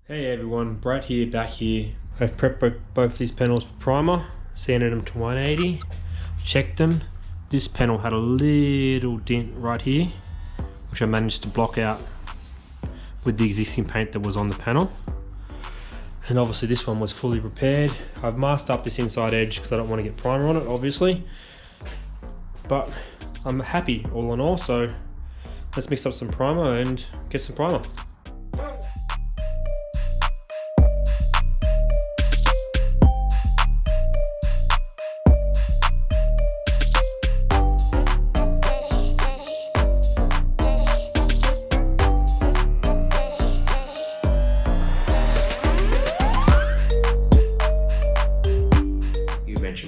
Hey everyone, Brad here, back here. I've prepped both these panels for primer, sanded them to 180, checked them. This panel had a little dent right here, which I managed to block out with the existing paint that was on the panel. And obviously this one was fully repaired. I've masked up this inside edge because I don't want to get primer on it, obviously. But I'm happy all in all, so let's mix up some primer and get some primer.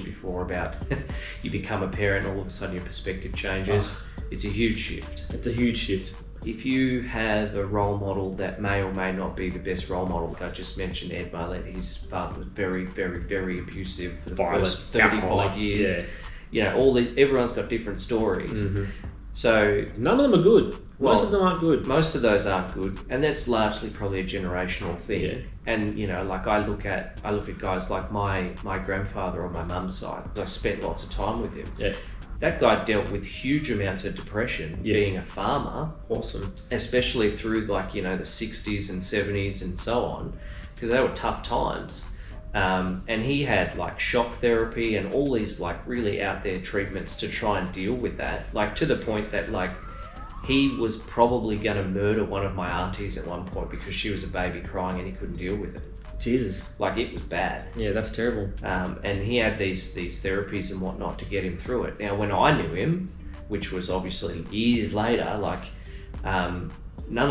Before about you become a parent, all of a sudden your perspective changes. It's a huge shift. It's a huge shift. If you have a role model that may or may not be the best role model, I just mentioned Ed Marlett, his father was very, very, very abusive for the first 35 years. Yeah. You know, everyone's got different stories. Mm-hmm. So none of them are good. Most of them aren't good. Most of those aren't good, and that's largely probably a generational thing. Yeah. And you know, like I look at guys like my grandfather on my mum's side. I spent lots of time with him. Yeah. That guy dealt with huge amounts of depression being a farmer. Awesome. Especially through the 60s and 70s and so on, because they were tough times. And he had shock therapy and all these really out there treatments to try and deal with that, to the point that he was probably going to murder one of my aunties at one point because she was a baby crying and he couldn't deal with it. Jesus. It was bad. Yeah, that's terrible. And he had these therapies and whatnot to get him through it. Now, when I knew him, which was obviously years later, none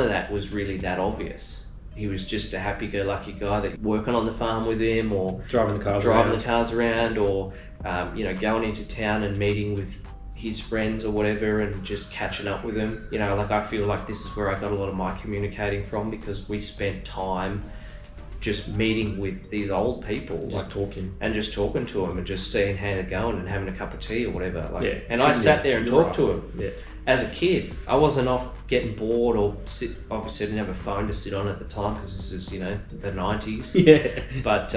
of that was really that obvious. He was just a happy-go-lucky guy that working on the farm with him, or driving the cars around, or going into town and meeting with his friends or whatever, and just catching up with them. I feel like this is where I got a lot of my communicating from, because we spent time just meeting with these old people, just talking to them, and just seeing how they're going and having a cup of tea or whatever. And I I sat there and talked to him. Yeah. As a kid, I wasn't off getting bored or sit. Obviously, I didn't have a phone to sit on at the time because this is, the 90s. Yeah. But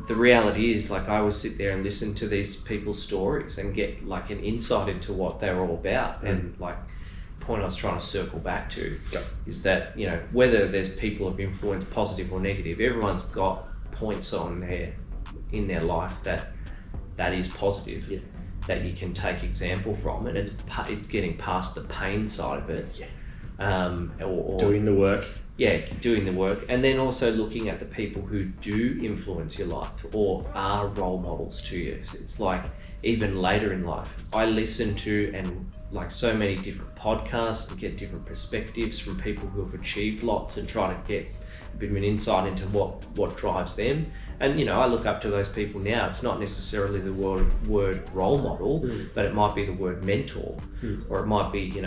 the reality is, I would sit there and listen to these people's stories and get an insight into what they were all about. And the point I was trying to circle back to is that whether there's people of influence, positive or negative, everyone's got points in their life that is positive. Yeah. That you can take example from, and it's getting past the pain side of it. Yeah. Or doing the work. Yeah, doing the work, and then also looking at the people who do influence your life or are role models to you. It's even later in life, I listen to so many different podcasts and get different perspectives from people who have achieved lots and try to get a bit of an insight into what drives them. And I look up to those people now. It's not necessarily the word role model, but it might be the word mentor, or it might be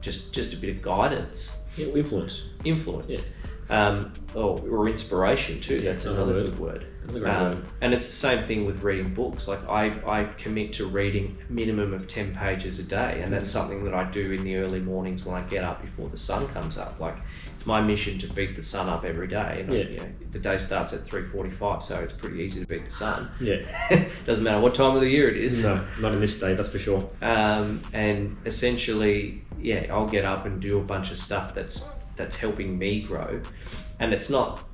just a bit of guidance. Yeah, influence. Yeah. Or inspiration too. That's another good word. And it's the same thing with reading books. I commit to reading a minimum of 10 pages a day, and that's something that I do in the early mornings when I get up before the sun comes up. It's my mission to beat the sun up every day. And the day starts at 3:45, so it's pretty easy to beat the sun. Yeah. Doesn't matter what time of the year it is. No, not in this day, that's for sure. And essentially, I'll get up and do a bunch of stuff that's helping me grow. And it's not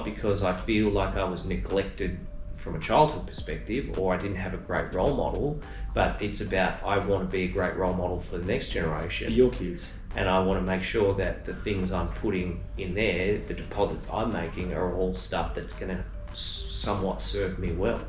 because I feel like I was neglected from a childhood perspective, or I didn't have a great role model, but it's about, I want to be a great role model for the next generation. Your kids. And I want to make sure that the things I'm putting in there, the deposits I'm making, are all stuff that's going to somewhat serve me well.